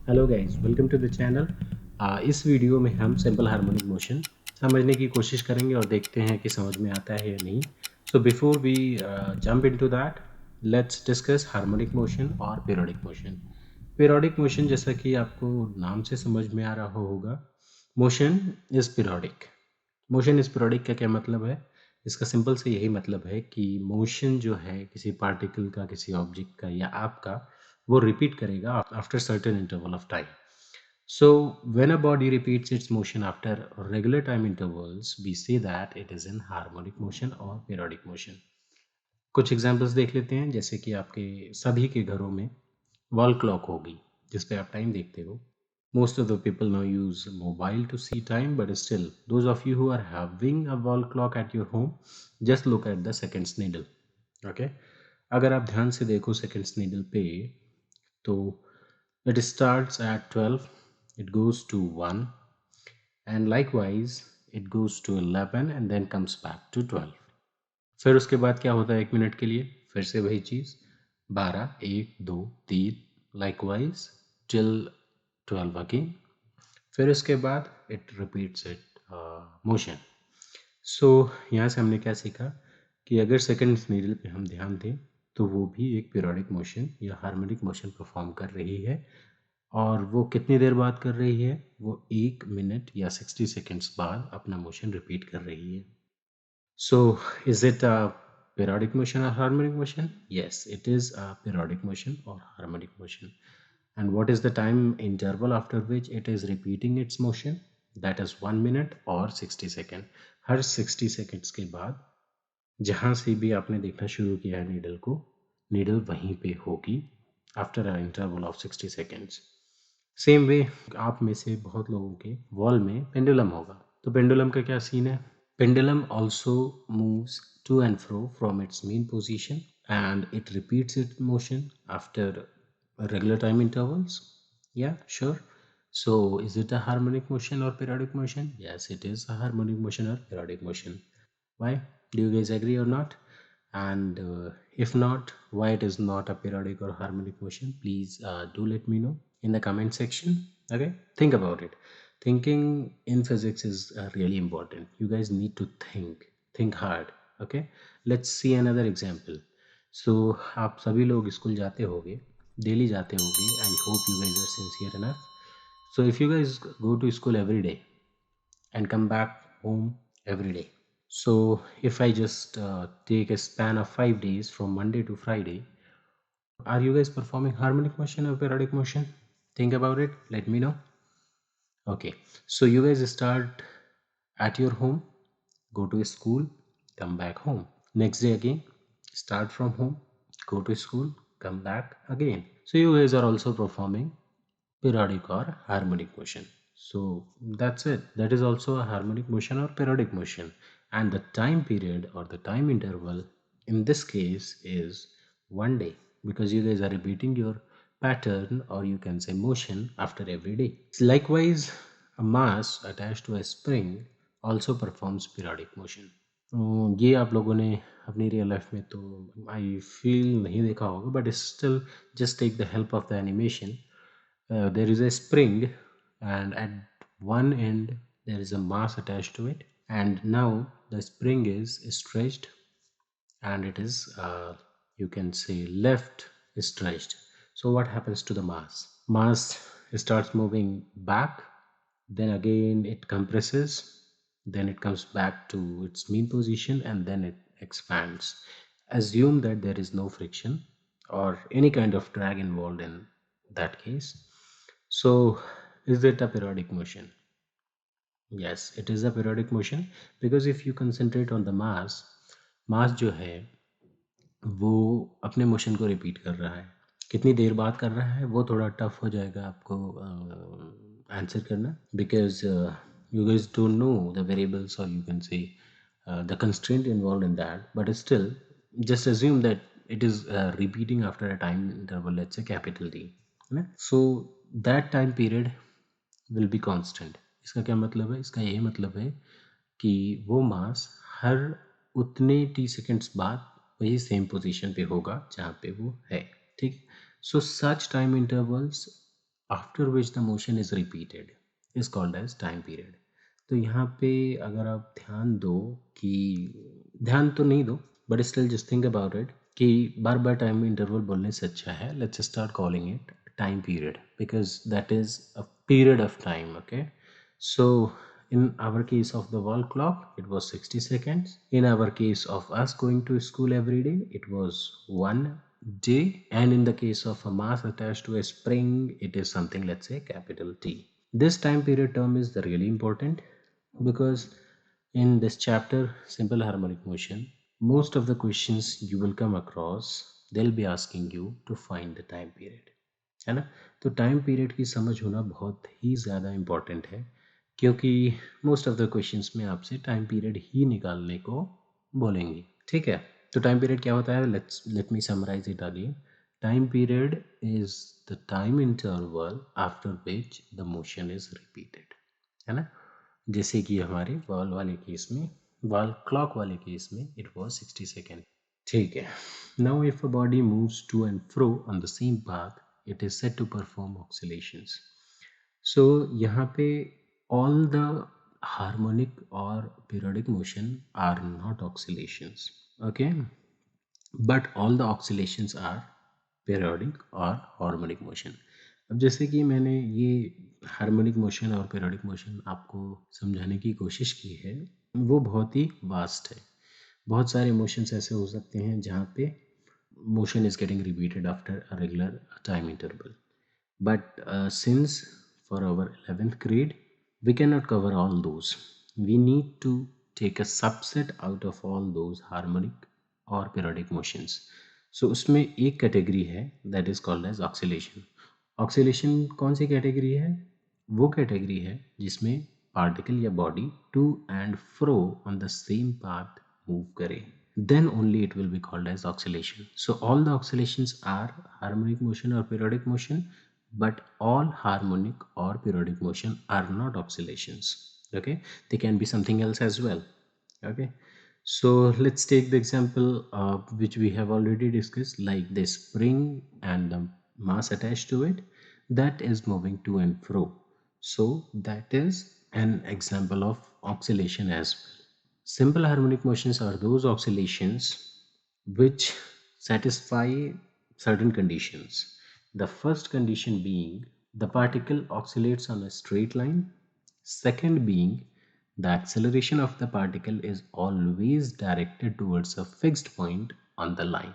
Hello guys, welcome to the channel. इस video में हम सिंपल हार्मोनिक मोशन समझने की कोशिश करेंगे और देखते हैं कि समझ में आता है या नहीं। So before we jump into that, let's discuss harmonic motion और पीरियोडिक मोशन। पीरियोडिक मोशन, जैसा कि आपको नाम से समझ में आ रहा होगा, motion is periodic. Motion is periodic का क्या मतलब है? इसका सिंपल से यही मतलब है कि मोशन जो है किसी पार्टिकल का, किसी ऑब्जेक्ट का या आपका, वो रिपीट करेगा after certain interval of time. So, when a body repeats its motion after regular time intervals, we say that it is in harmonic motion or periodic motion. कुछ एग्जांपल्स देख लेते हैं, जैसे कि आपके सभी के घरों में वॉल क्लॉक होगी जिस पे आप टाइम देखते हो. Most of the people now use mobile to see time, but still, those of you who are having a wall clock at your home, just look at the seconds needle. Okay? अगर आप ध्यान से देखो seconds needle पे, तो it starts at 12, it goes to 1, and likewise it goes to 11 and then comes back to 12. फिर उसके बाद क्या होता है 1 मिनट के लिए? फिर से वही चीज़, 12, 1, 2, 3, likewise till 12 again. फिर उसके बाद it repeats it motion. सो यहाँ से हमने क्या सीखा कि अगर सेकंड नीडल पे हम ध्यान दें तो वो भी एक पीरियोडिक मोशन या हार्मोनिक मोशन परफॉर्म कर रही है। और वो कितनी देर बाद कर रही है? वो 1 मिनट या 60 सेकेंड्स बाद अपना मोशन रिपीट कर रही है। So is it a periodic motion or harmonic motion? Yes, it is a periodic motion or harmonic motion. And what is the time interval after which it is repeating its motion? That is 1 minute or 60 second. Her 60 seconds के बाद जहाँ से भी आपने देखना शुरू किया है नीडल को, नीडल वहीं पे होगी after a interval of 60 seconds. Same way आप में से बहुत लोगों के वॉल में पेंडुलम होगा। तो पेंडुलम का क्या सीन है? Pendulum also moves to and fro from its mean position and it repeats its motion after regular time intervals. Yeah, sure. So is it a harmonic motion or periodic motion? Yes, it is a harmonic motion or periodic motion. Why? Do you guys agree or not? And if not, why it is not a periodic or harmonic motion? Please do let me know in the comment section. Okay, think about it. Thinking in physics is really important. You guys need to think hard. Okay, let's see another example. So आप सभी लोग school जाते होगे, daily जाते होगे. I hope you guys are sincere enough. So if you guys go to school every day and come back home every day, so if I just take a span of 5 days from Monday to Friday, are you guys performing harmonic motion or periodic motion? Think about it. Let me know. Okay. So you guys start at your home, go to school, come back home. Next day again, start from home, go to school, come back again. So you guys are also performing periodic or harmonic motion. So that's it. That is also a harmonic motion or periodic motion. And the time period or the time interval in this case is 1 day, because you guys are repeating your pattern, or you can say motion, after every day. Likewise, a mass attached to a spring also performs periodic motion. ये आप लोगों ने अपनी real life में तो I feel नहीं देखा होगा, but still just take the help of the animation. There is a spring, and at one end there is a mass attached to it, and now the spring is stretched, and it is you can say left stretched. So what happens to the mass starts moving back, then again it compresses, then it comes back to its mean position, and then it expands. Assume that there is no friction or any kind of drag involved in that case. So is it a periodic motion? Yes, it is a periodic motion, because if you concentrate on the mass जो है वो अपने motion को repeat कर रहा है. कितनी देर बाद कर रहा है वो थोड़ा टफ हो जाएगा आपको आंसर करना, because you guys don't know the variables, or you can say the constraint involved in that, but still just assume that it is repeating after a time interval, let's say capital D, है ना? So that time period will be constant. इसका क्या मतलब है? इसका यही मतलब है कि वो मास हर उतने टी सेकेंड्स बाद वही सेम पोजीशन पे होगा जहाँ पे वो है. ठीक. So such time intervals after which the motion is repeated is called as time period. तो यहाँ पे अगर आप ध्यान दो कि ध्यान तो नहीं दो but still just think about it कि बार बार टाइम इंटरवल बोलने से अच्छा है let's start calling it time period because that is a period of time. Okay, so in our case of the wall clock it was 60 seconds. In our case of us going to school every day it was 1 day, and in the case of a mass attached to a spring it is something, let's say, capital T. This time period term is really important because in this chapter simple harmonic motion most of the questions you will come across they'll be asking you to find the time period, है ना। तो time period की समझ होना बहुत ही ज़्यादा important है क्योंकि मोस्ट ऑफ द क्वेश्चंस में आपसे टाइम पीरियड ही निकालने को बोलेंगे। ठीक है, तो टाइम पीरियड क्या होता है, let me summarise it again. Time period is the time interval after which the motion is repeated, है ना। जैसे कि हमारे वॉल वाले केस में, वॉल क्लॉक वाले केस में इट वॉज 60 सेकेंड। ठीक है, now if a body moves to and fro on the same path it is said to perform oscillations. So यहाँ पे all the harmonic or periodic motion are not oscillations, okay, but all the oscillations are periodic or harmonic motion. अब जैसे कि मैंने ये harmonic motion और periodic motion आपको समझाने की कोशिश की है, वो बहुत ही वास्ट है। बहुत सारे मोशंस ऐसे हो सकते हैं जहाँ पे motion is getting repeated after a regular time interval. But since for our 11th grade, we cannot cover all those. We need to take a subset out of all those harmonic or periodic motions. So उसमें एक category है that is called as oscillation. Oscillation कौन सी category है? वो category है जिसमें particle या body to and fro on the same path move करे, then only it will be called as oscillation. So all the oscillations are harmonic motion or periodic motion, but all harmonic or periodic motion are not oscillations. Okay, they can be something else as well. Okay, so let's take the example which we have already discussed, like the spring and the mass attached to it that is moving to and fro. So that is an example of oscillation as well. Simple harmonic motions are those oscillations which satisfy certain conditions. The first condition being the particle oscillates on a straight line. Second being the acceleration of the particle is always directed towards a fixed point on the line.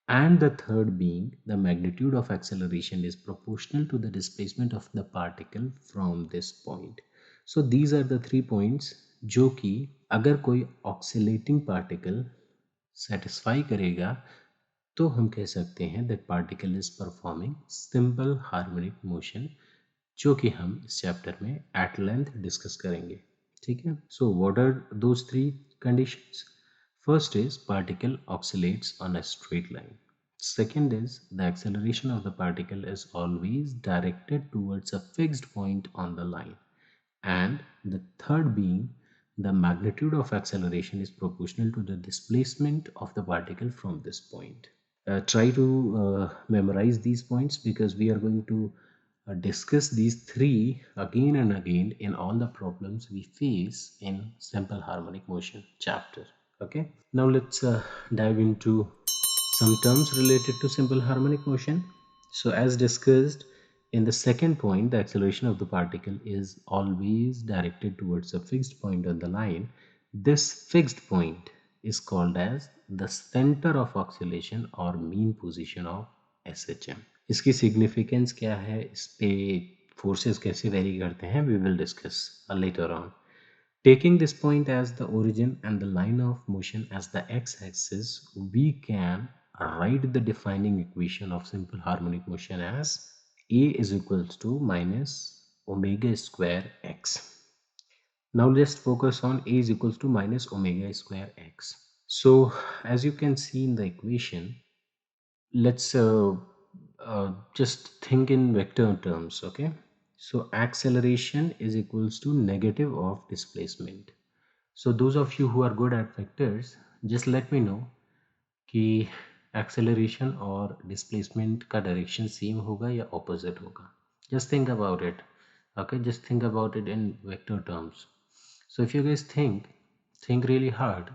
And the third being the magnitude of acceleration is proportional to the displacement of the particle from this point. So these are the 3 points जो कि अगर कोई oscillating particle satisfy करेगा तो हम कह सकते हैं that particle is performing simple harmonic motion, जो कि हम इस चैप्टर में एट लेंथ डिस्कस करेंगे। ठीक है, so what are those 3 conditions? First is particle oscillates on a straight line. Second is the acceleration of the particle is always directed towards a fixed point on the line. And the third being the magnitude of acceleration is proportional to the displacement of the particle from this point. Try to memorize these points because we are going to discuss these 3 again and again in all the problems we face in simple harmonic motion chapter. Okay, now let's dive into some terms related to simple harmonic motion. So as discussed in the second point, the acceleration of the particle is always directed towards a fixed point on the line. This fixed point is called as the center of oscillation or mean position of SHM. इसकी significance क्या है, इस पे forces कैसे vary करते हैं, we will discuss later on. Taking this point as the origin and the line of motion as the x-axis, we can write the defining equation of simple harmonic motion as A is equals to minus omega square x. Now let's focus on A is equals to minus omega square x. So as you can see in the equation, let's just think in vector terms. Okay, so acceleration is equals to negative of displacement. So those of you who are good at vectors, just let me know कि acceleration और displacement का direction same होगा या opposite होगा. Just think about it. Okay, just think about it in vector terms. So if you guys think really hard,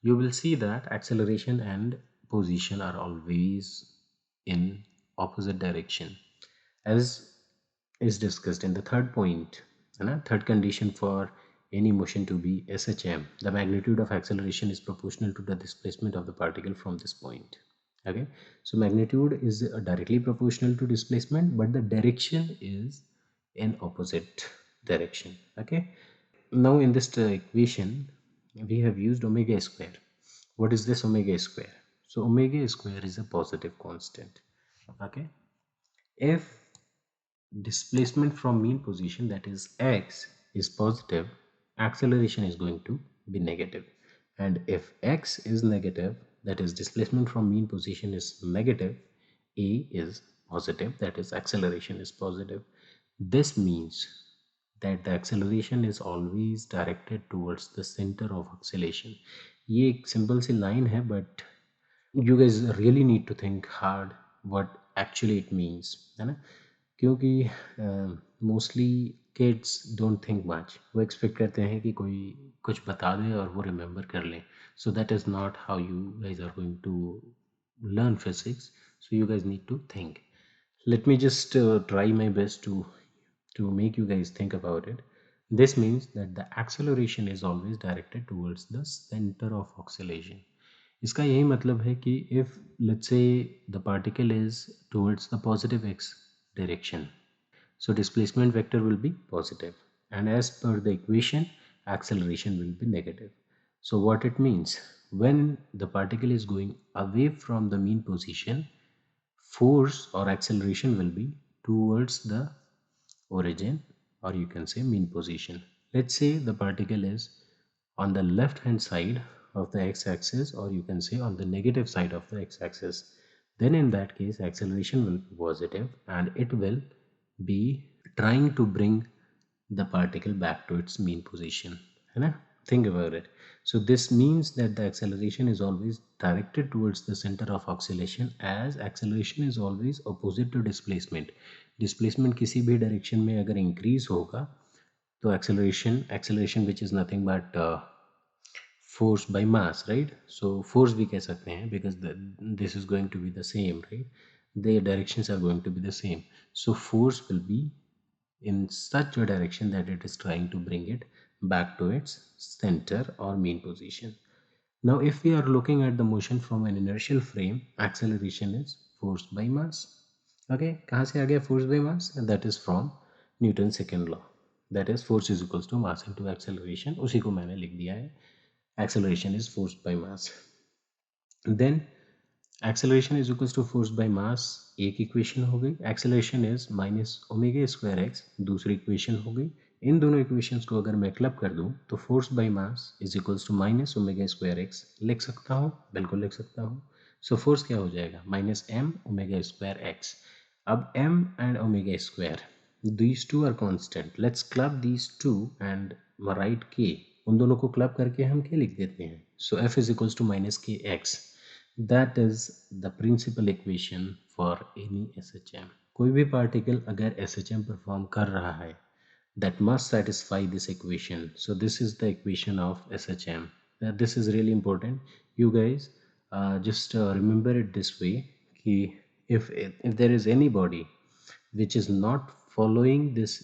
you will see that acceleration and position are always in opposite direction, as is discussed in the third point, third condition for any motion to be SHM. The magnitude of acceleration is proportional to the displacement of the particle from this point. Okay, so magnitude is directly proportional to displacement, but the direction is in opposite direction. Okay, now in this equation we have used omega square. What is this omega square? So omega square is a positive constant. Okay, if displacement from mean position, that is x, is positive, acceleration is going to be negative. And if x is negative, that is displacement from mean position is negative, a is positive, that is acceleration is positive. This means that the acceleration is always directed towards the center of oscillation. ये एक simple सी line है, but you guys really need to think hard what actually it means, है ना? क्योंकि mostly kids don't think much. वो expect करते हैं कि कोई कुछ बता दे और वो रिमेंबर कर लें. So that is not how you guys are going to learn physics. So you guys need to think. Let me just try my best to make you guys think about it. This means that the acceleration is always directed towards the center of oscillation. इसका यही मतलब है कि if let's say the particle is towards the positive x direction, so displacement vector will be positive, and as per the equation, acceleration will be negative. So what it means, when the particle is going away from the mean position, force or acceleration will be towards the origin, or you can say mean position. Let's say the particle is on the left hand side of the x-axis, or you can say on the negative side of the x-axis. Then in that case, acceleration will be positive and it will be trying to bring the particle back to its mean position, है ना? Think about it. So this means that the acceleration is always directed towards the center of oscillation, as acceleration is always opposite to displacement. Displacement किसी भी direction में अगर increase होगा, तो acceleration which is nothing but force by mass, right? So force भी कह सकते हैं, because this is going to be the same, right? The directions are going to be the same. So force will be in such a direction that it is trying to bring it back to its center or mean position. Now if we are looking at the motion from an inertial frame, acceleration is force by mass. Okay, कहाँ से आ गया force by mass? And that is from Newton's second law, that is force is equals to mass into acceleration. उसी को मैंने लिख दिया है, acceleration is force by mass. Then acceleration is equals to force by mass एक equation हो गई, acceleration is minus omega square x दूसरी इक्वेशन हो गई. इन दोनों इक्वेशंस को अगर मैं क्लब कर दूं तो force by mass is equals to minus omega square x लिख सकता हूं, बिल्कुल लिख सकता हूं. सो फोर्स क्या हो जाएगा, minus m omega square x. अब m and omega square, these two are constant. Let's club these two and write k. उन दोनों को क्लब करके हम k लिख देते हैं. So f is equals to minus kx. That is the principal equation for any SHM. कोई भी पार्टिकल अगर SHM परफॉर्म कर रहा है, that must satisfy this equation. So this is the equation of SHM. This is really important. You guys just remember it this way, कि if there is any body which is not following this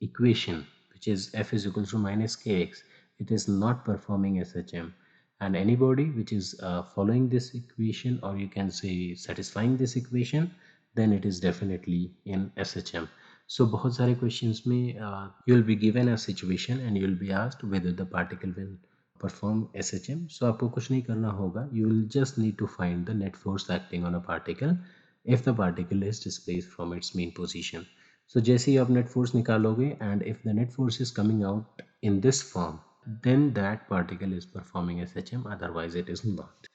equation, which is f is equals to minus kx, it is not performing SHM. And anybody which is following this equation, or you can say satisfying this equation, then it is definitely in SHM. So बहुत सारे questions में you will be given a situation and you will be asked whether the particle will perform SHM. So आपको कुछ नहीं करना होगा, you will just need to find the net force acting on a particle if the particle is displaced from its mean position. So जैसे ही आप net force निकालोगे, and if the net force is coming out in this form, then that particle is performing SHM, otherwise it is not.